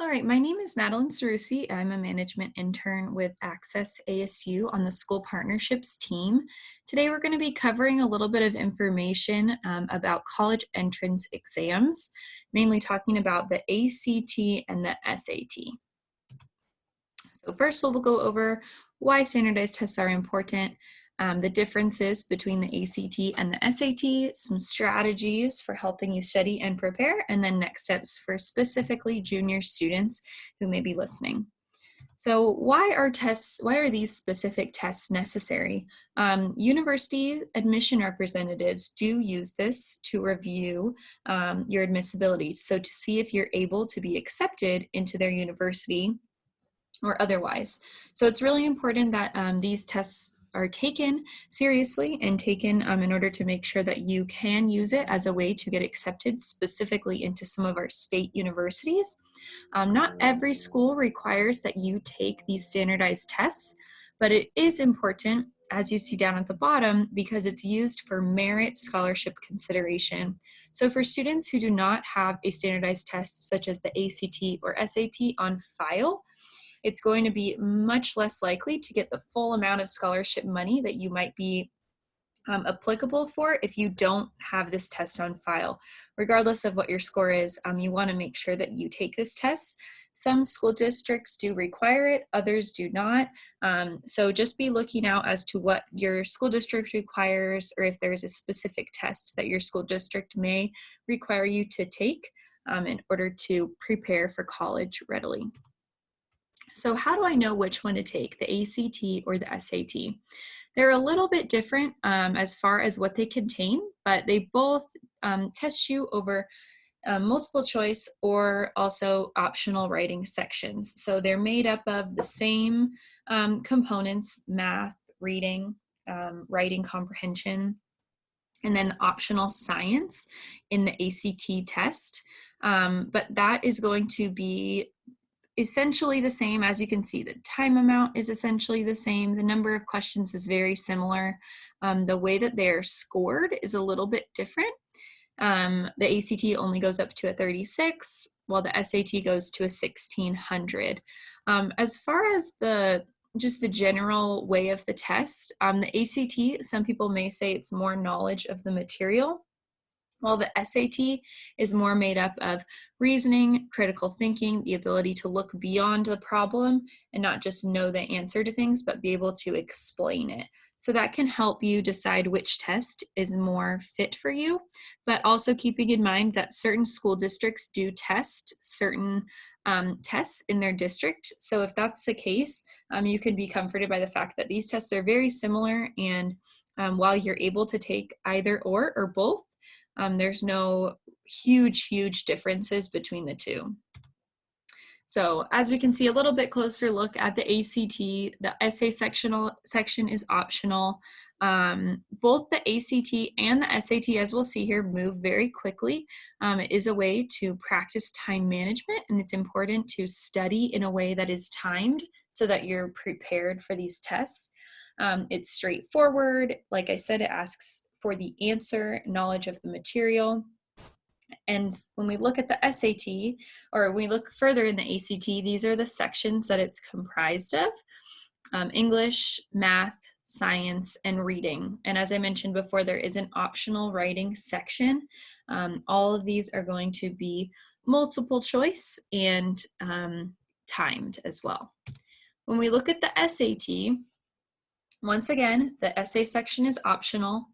All right, my name is Madeline Cerusi. I'm a management intern with Access ASU on the school partnerships team. Today, we're going to be covering a little bit of information about college entrance exams, mainly talking about the ACT and the SAT. So first, we'll go over why standardized tests are important, the differences between the ACT and the SAT, some strategies for helping you study and prepare, and then next steps for specifically junior students who may be listening. So why are these specific tests necessary? University admission representatives do use this to review your admissibility. So to see if you're able to be accepted into their university or otherwise. So it's really important that these tests are taken seriously and taken in order to make sure that you can use it as a way to get accepted specifically into some of our state universities. Not every school requires that you take these standardized tests, but it is important, as you see down at the bottom, because it's used for merit scholarship consideration. So for students who do not have a standardized test such as the ACT or SAT on file, it's going to be much less likely to get the full amount of scholarship money that you might be applicable for if you don't have this test on file. Regardless of what your score is, you want to make sure that you take this test. Some school districts do require it, others do not. So just be looking out as to what your school district requires, or if there's a specific test that your school district may require you to take in order to prepare for college readily. So how do I know which one to take, the ACT or the SAT? They're a little bit different as far as what they contain, but they both test you over multiple choice or also optional writing sections. So they're made up of the same components: math, reading, writing comprehension, and then optional science in the ACT test. But that is going to be essentially the same. As you can see, the time amount is essentially the same. The number of questions is very similar. The way that they're scored is a little bit different. The ACT only goes up to a 36, while the SAT goes to a 1600. As far as just the general way of the test, the ACT, some people may say it's more knowledge of the material, while the SAT is more made up of reasoning, critical thinking, the ability to look beyond the problem and not just know the answer to things, but be able to explain it. So that can help you decide which test is more fit for you, but also keeping in mind that certain school districts do test certain tests in their district. So if that's the case, you can be comforted by the fact that these tests are very similar, and while you're able to take either or both, there's no huge differences between the two. So as we can see a little bit closer look at the ACT, the essay section is optional. Both the ACT and the SAT, as we'll see here, move very quickly. It is a way to practice time management, and it's important to study in a way that is timed so that you're prepared for these tests. It's straightforward. Like I said, it asks for the answer, knowledge of the material. And when we look at the SAT, or we look further in the ACT, these are the sections that it's comprised of: English, math, science, and reading. And as I mentioned before, there is an optional writing section. All of these are going to be multiple choice and timed as well. When we look at the SAT, once again, the essay section is optional.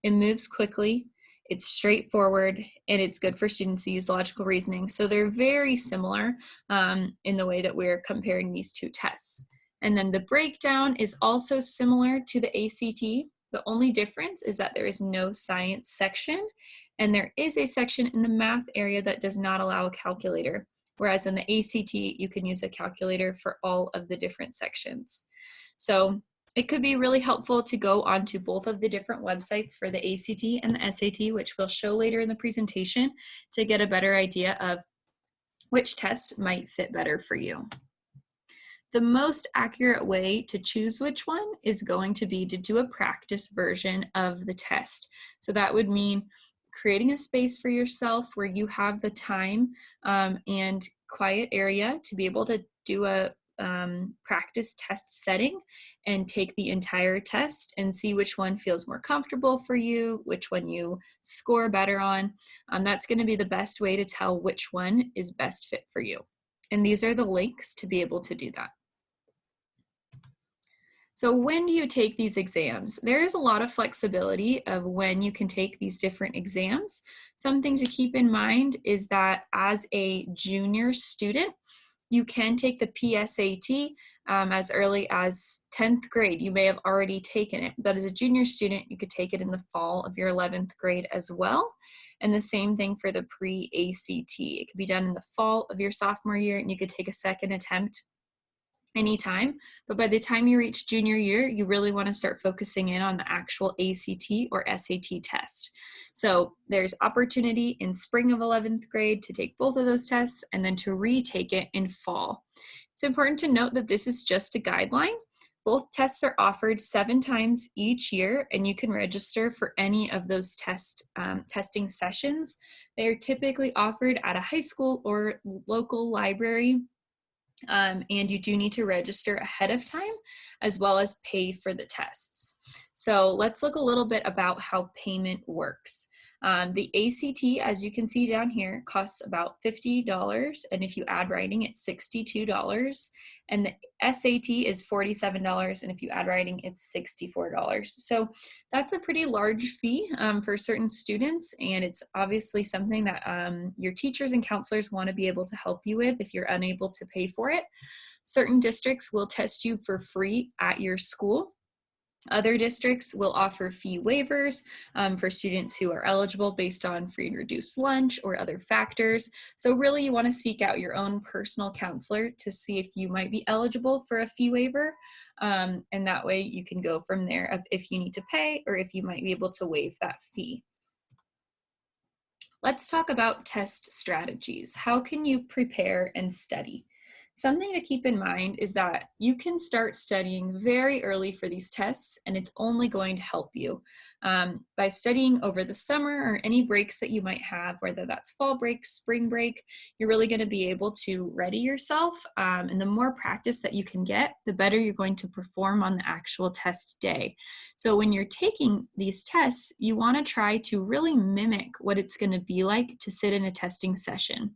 It moves quickly, it's straightforward, and it's good for students who use logical reasoning. So they're very similar in the way that we're comparing these two tests. And then the breakdown is also similar to the ACT. The only difference is that there is no science section, and there is a section in the math area that does not allow a calculator, whereas in the ACT, you can use a calculator for all of the different sections. So it could be really helpful to go onto both of the different websites for the ACT and the SAT, which we'll show later in the presentation, to get a better idea of which test might fit better for you. The most accurate way to choose which one is going to be to do a practice version of the test. So that would mean creating a space for yourself where you have the time and quiet area to be able to do a practice test setting and take the entire test and see which one feels more comfortable for you, which one you score better on. That's going to be the best way to tell which one is best fit for you. And these are the links to be able to do that. So when do you take these exams? There is a lot of flexibility of when you can take these different exams. Something to keep in mind is that as a junior student, you can take the PSAT as early as 10th grade. You may have already taken it, but as a junior student, you could take it in the fall of your 11th grade as well. And the same thing for the pre-ACT. It could be done in the fall of your sophomore year, and you could take a second attempt anytime. But by the time you reach junior year, you really want to start focusing in on the actual ACT or SAT test. So there's opportunity in spring of 11th grade to take both of those tests and then to retake it in fall. It's important to note that this is just a guideline. Both tests are offered 7 times each year, and you can register for any of those testing sessions. They are typically offered at a high school or local library. And you do need to register ahead of time as well as pay for the tests. So let's look a little bit about how payment works. The ACT, as you can see down here, costs about $50, and if you add writing, it's $62. And the SAT is $47, and if you add writing, it's $64. So that's a pretty large fee for certain students, and it's obviously something that your teachers and counselors want to be able to help you with if you're unable to pay for it. Certain districts will test you for free at your school. Other districts will offer fee waivers for students who are eligible based on free and reduced lunch or other factors. So really you want to seek out your own personal counselor to see if you might be eligible for a fee waiver. And that way you can go from there of if you need to pay or if you might be able to waive that fee. Let's talk about test strategies. How can you prepare and study? Something to keep in mind is that you can start studying very early for these tests, and it's only going to help you. By studying over the summer or any breaks that you might have, whether that's fall break, spring break, you're really going to be able to ready yourself. And the more practice that you can get, the better you're going to perform on the actual test day. So when you're taking these tests, you want to try to really mimic what it's going to be like to sit in a testing session.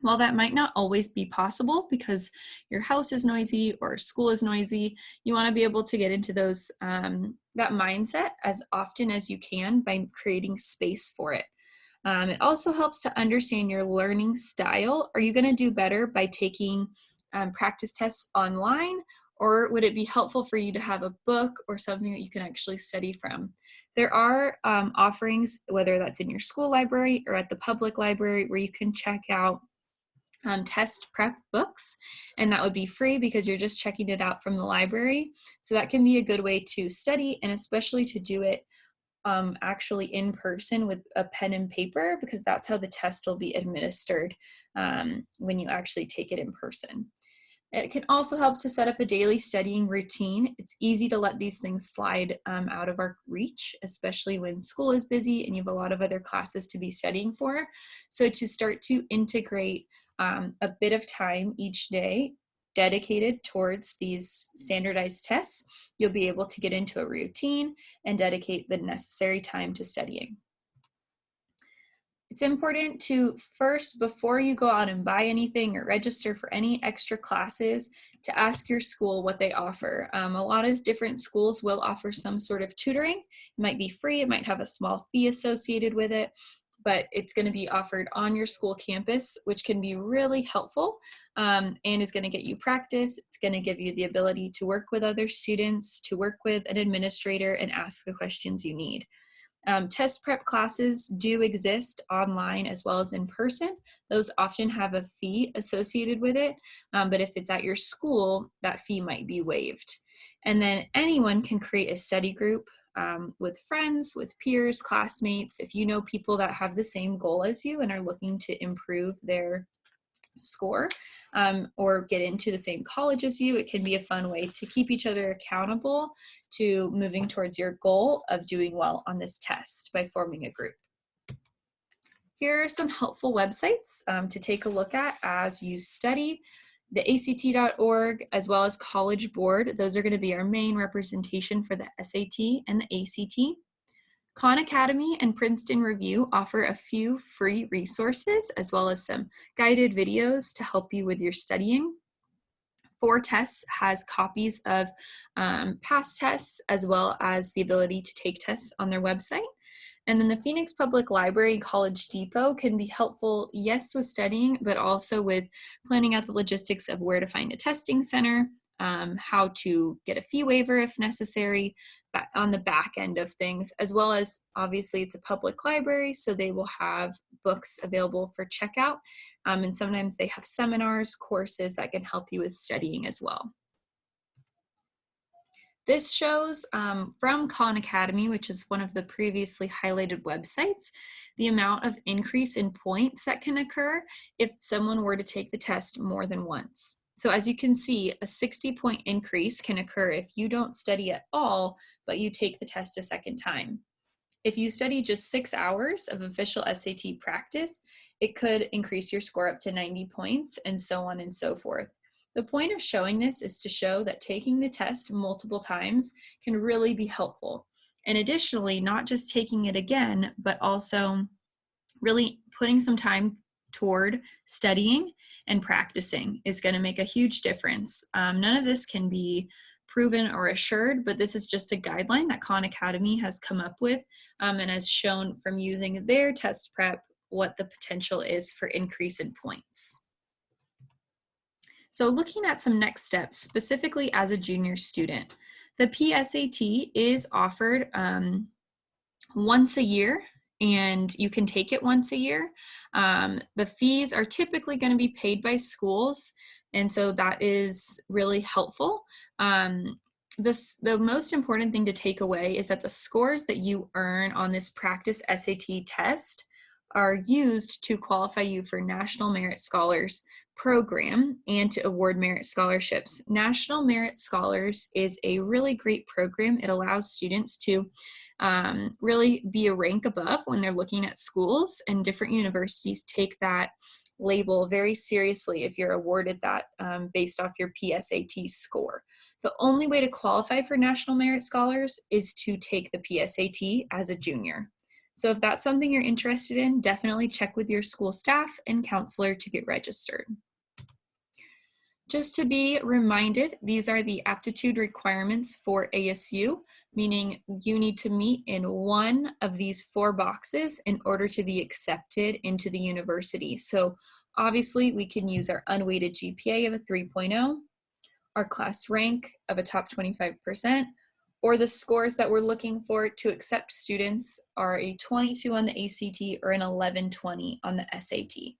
While that might not always be possible because your house is noisy or school is noisy, you want to be able to get into those that mindset as often as you can by creating space for it. It also helps to understand your learning style. Are you going to do better by taking practice tests online, or would it be helpful for you to have a book or something that you can actually study from? There are offerings, whether that's in your school library or at the public library, where you can check out test prep books, and that would be free because you're just checking it out from the library. So that can be a good way to study, and especially to do it actually in person with a pen and paper, because that's how the test will be administered when you actually take it in person. It can also help to set up a daily studying routine. It's easy to let these things slide out of our reach, especially when school is busy and you have a lot of other classes to be studying for. So to start to integrate a bit of time each day dedicated towards these standardized tests, you'll be able to get into a routine and dedicate the necessary time to studying. It's important to first, before you go out and buy anything or register for any extra classes, to ask your school what they offer. A lot of different schools will offer some sort of tutoring. It might be free, it might have a small fee associated with it, but it's going to be offered on your school campus, which can be really helpful and is going to get you practice. It's going to give you the ability to work with other students, to work with an administrator, and ask the questions you need. Test prep classes do exist online as well as in person. Those often have a fee associated with it, but if it's at your school, that fee might be waived. And then anyone can create a study group with friends, with peers, classmates. If you know people that have the same goal as you and are looking to improve their score or get into the same college as you, it can be a fun way to keep each other accountable to moving towards your goal of doing well on this test by forming a group. Here are some helpful websites to take a look at as you study. The ACT.org as well as College Board. Those are going to be our main representation for the SAT and the ACT. Khan Academy and Princeton Review offer a few free resources as well as some guided videos to help you with your studying. For Tests has copies of past tests as well as the ability to take tests on their website. And then the Phoenix Public Library College Depot can be helpful, yes, with studying, but also with planning out the logistics of where to find a testing center, how to get a fee waiver if necessary, on the back end of things, as well as obviously it's a public library, so they will have books available for checkout. And sometimes they have seminars, courses that can help you with studying as well. This shows from Khan Academy, which is one of the previously highlighted websites, the amount of increase in points that can occur if someone were to take the test more than once. So as you can see, a 60-point increase can occur if you don't study at all, but you take the test a second time. If you study just 6 hours of official SAT practice, it could increase your score up to 90 points, and so on and so forth. The point of showing this is to show that taking the test multiple times can really be helpful. And additionally, not just taking it again, but also really putting some time toward studying and practicing is going to make a huge difference. None of this can be proven or assured, but this is just a guideline that Khan Academy has come up with and has shown from using their test prep what the potential is for increase in points. So looking at some next steps, specifically as a junior student, the PSAT is offered once a year, and you can take it once a year. The fees are typically going to be paid by schools, and so that is really helpful. The most important thing to take away is that the scores that you earn on this practice SAT test are used to qualify you for National Merit Scholars program and to award merit scholarships. National Merit Scholars is a really great program. It allows students to really be a rank above when they're looking at schools, and different universities take that label very seriously if you're awarded that based off your PSAT score. The only way to qualify for National Merit Scholars is to take the PSAT as a junior. So if that's something you're interested in, definitely check with your school staff and counselor to get registered. Just to be reminded, these are the aptitude requirements for ASU, meaning you need to meet in one of these 4 boxes in order to be accepted into the university. So obviously we can use our unweighted GPA of a 3.0, our class rank of a top 25%, or the scores that we're looking for to accept students are a 22 on the ACT or an 1120 on the SAT.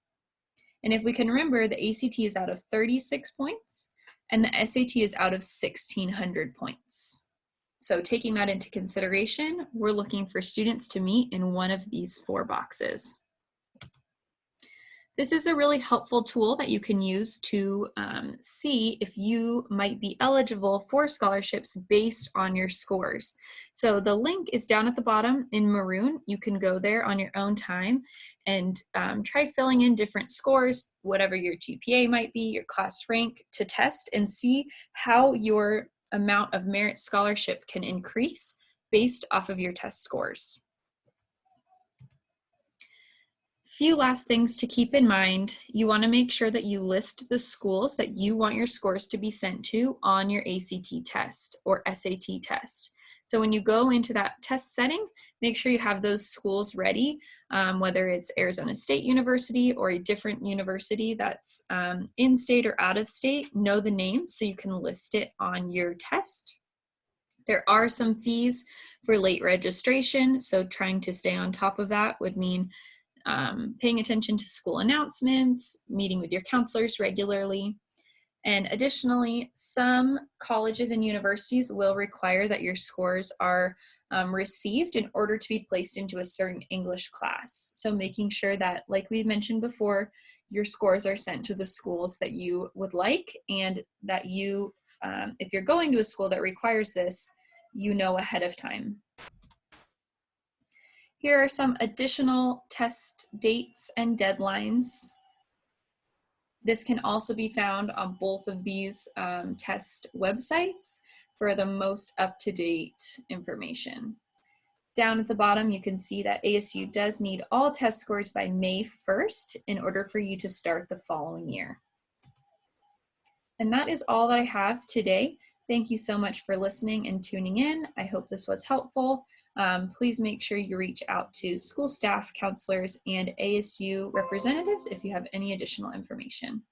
And if we can remember, the ACT is out of 36 points and the SAT is out of 1,600 points. So taking that into consideration, we're looking for students to meet in one of these 4 boxes. This is a really helpful tool that you can use to see if you might be eligible for scholarships based on your scores. So the link is down at the bottom in maroon. You can go there on your own time and try filling in different scores, whatever your GPA might be, your class rank, to test and see how your amount of merit scholarship can increase based off of your test scores. Few last things to keep in mind. You want to make sure that you list the schools that you want your scores to be sent to on your ACT test or SAT test. So when you go into that test setting, make sure you have those schools ready, whether it's Arizona State University or a different university that's in state or out of state. Know the name so you can list it on your test. There are some fees for late registration, so trying to stay on top of that would mean paying attention to school announcements, meeting with your counselors regularly. And additionally, some colleges and universities will require that your scores are received in order to be placed into a certain English class. So making sure that, like we mentioned before, your scores are sent to the schools that you would like, and that you, if you're going to a school that requires this, you know ahead of time. Here are some additional test dates and deadlines. This can also be found on both of these test websites for the most up-to-date information. Down at the bottom, you can see that ASU does need all test scores by May 1st in order for you to start the following year. And that is all that I have today. Thank you so much for listening and tuning in. I hope this was helpful. Please make sure you reach out to school staff, counselors, and ASU representatives if you have any additional information.